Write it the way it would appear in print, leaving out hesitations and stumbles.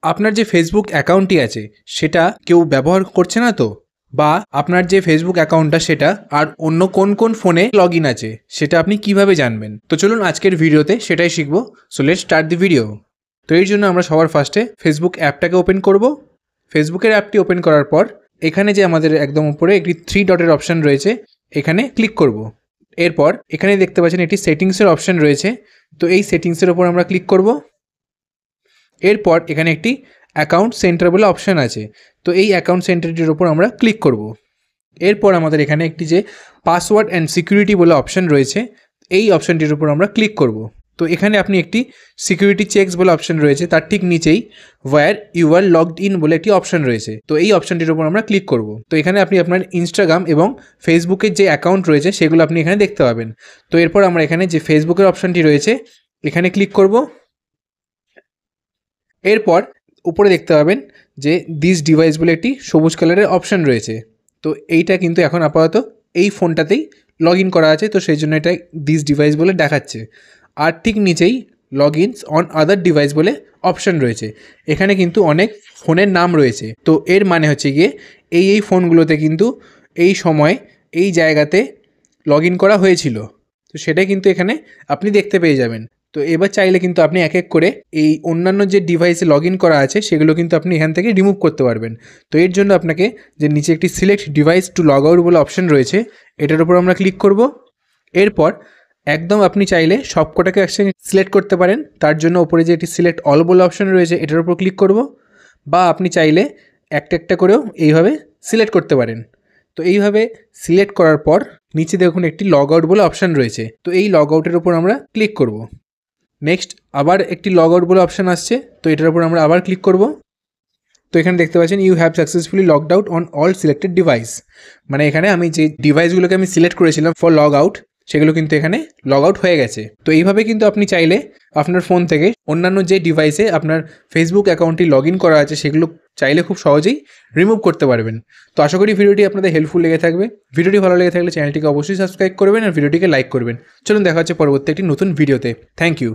আপনার যে ফেসবুক অ্যাকাউন্টটি আছে সেটা কেউ ব্যবহার করছে না তো, বা আপনার যে ফেসবুক অ্যাকাউন্টটা সেটা আর অন্য কোন কোন ফোনে লগ ইন আছে সেটা আপনি কিভাবে জানবেন। তো চলুন আজকের ভিডিওতে সেটাই শিখবো। So let's start the video. তো এর জন্য আমরা সবার ফার্স্টে ফেসবুক অ্যাপটাকে ওপেন করব। ফেসবুকের অ্যাপটি ওপেন করার পর এখানে যে আমাদের একদম উপরে একটি 3 ডটের অপশান রয়েছে, এখানে ক্লিক করব। এরপর এখানে দেখতে পাচ্ছেন একটি সেটিংসের অপশান রয়েছে, তো এই সেটিংসের ওপর আমরা ক্লিক করব। এরপর এখানে একটি অ্যাকাউন্ট সেন্টার বলে অপশান আছে, তো এই অ্যাকাউন্ট সেন্টারটির ওপর আমরা ক্লিক করব। এরপর আমাদের এখানে একটি যে পাসওয়ার্ড অ্যান্ড সিকিউরিটি বলে অপশান রয়েছে, এই অপশানটির উপর আমরা ক্লিক করব। তো এখানে আপনি একটি সিকিউরিটি চেকস বলে অপশান রয়েছে, তার ঠিক নিচেই where you are logged in বলে একটি অপশান রয়েছে, তো এই অপশানটির উপর আমরা ক্লিক করব। তো এখানে আপনি আপনার ইনস্টাগ্রাম এবং ফেসবুকের যে অ্যাকাউন্ট রয়েছে সেগুলো আপনি এখানে দেখতে পাবেন। তো এরপর আমরা এখানে যে ফেসবুকের অপশানটি রয়েছে এখানে ক্লিক করব। এরপর উপরে দেখতে পাবেন যে দিস ডিভাইস বলে একটি সবুজ কালারের অপশান রয়েছে, তো এইটা কিন্তু এখন আপাতত এই ফোনটাতেই লগ ইন করা আছে, তো সেই জন্য এটা দিস ডিভাইস বলে দেখাচ্ছে। আর ঠিক নিচেই log ins on other device বলে অপশান রয়েছে, এখানে কিন্তু অনেক ফোনের নাম রয়েছে। তো এর মানে হচ্ছে গিয়ে এই ফোনগুলোতে কিন্তু এই সময় এই জায়গাতে লগ ইন করা হয়েছিল, তো সেটাই কিন্তু এখানে আপনি দেখতে পেয়ে যাবেন। তো এবার চাইলে কিন্তু আপনি এক এক করে এই অন্যান্য যে ডিভাইসে লগ ইন করা আছে সেগুলো কিন্তু আপনি এখান থেকে রিমুভ করতে পারবেন। তো এর জন্য আপনাকে যে নিচে একটি select device to log out বলে অপশান রয়েছে, এটার উপর আমরা ক্লিক করব। এরপর একদম আপনি চাইলে সবকটাকে একসঙ্গে সিলেক্ট করতে পারেন, তার জন্য ওপরে যে একটি সিলেক্ট অল বলে অপশান রয়েছে এটার উপর ক্লিক করব, বা আপনি চাইলে একটা একটা করেও এইভাবে সিলেক্ট করতে পারেন। তো এইভাবে সিলেক্ট করার পর নিচে দেখুন একটি লগ আউট বলে অপশান রয়েছে, তো এই লগ আউটের উপর আমরা ক্লিক করব। নেক্সট আবার একটি লগ আউট বলে অপশান আসছে, তো এটার উপর আমরা আবার ক্লিক করব। তো এখানে দেখতে পাচ্ছেন you have successfully logged out on all selected device, মানে এখানে আমি যে ডিভাইসগুলোকে আমি সিলেক্ট করেছিলাম ফর লগ আউট সেগুলো কিন্তু এখানে লগ আউট হয়ে গেছে। তো এইভাবে কিন্তু আপনি চাইলে আপনার ফোন থেকে অন্যান্য যে ডিভাইসে আপনার ফেসবুক অ্যাকাউন্টটি লগ ইন করা আছে সেগুলো চাইলে খুব সহজেই রিমুভ করতে পারবেন। তো আশা করি ভিডিওটি আপনাদের হেল্পফুল লেগে থাকবে। ভিডিওটি ভালো লেগে থাকলে চ্যানেলটিকে অবশ্যই সাবস্ক্রাইব করবেন আর ভিডিওটিকে লাইক করবেন। চলুন দেখা হচ্ছে পরবর্তী একটি নতুন ভিডিওতে। Thank you.